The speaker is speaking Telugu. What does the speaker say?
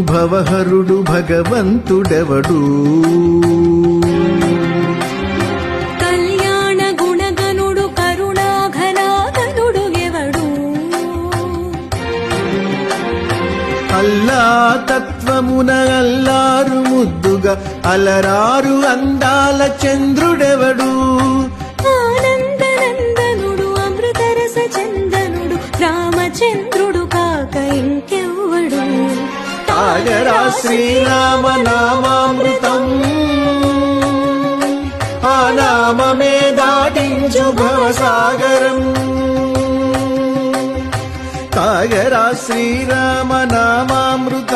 భవహరుడు భగవంతుడెవడు కళ్యాణ గుణగనుడు కరుణాఘనాఘనుడు ఎవడు అల్లా తత్వమున అల్లారు ముద్దుగా అలరారు అందాల చంద్రుడెవడు ఆనందనందనుడు అమృతరస చందనుడు రామచంద్రుడు కాక ఇంకెవ్వడు తాగరా శ్రీరామ నామామృతం ఆ నామమే దాటించు భవసాగరం తాగరా శ్రీరామ నామామృతం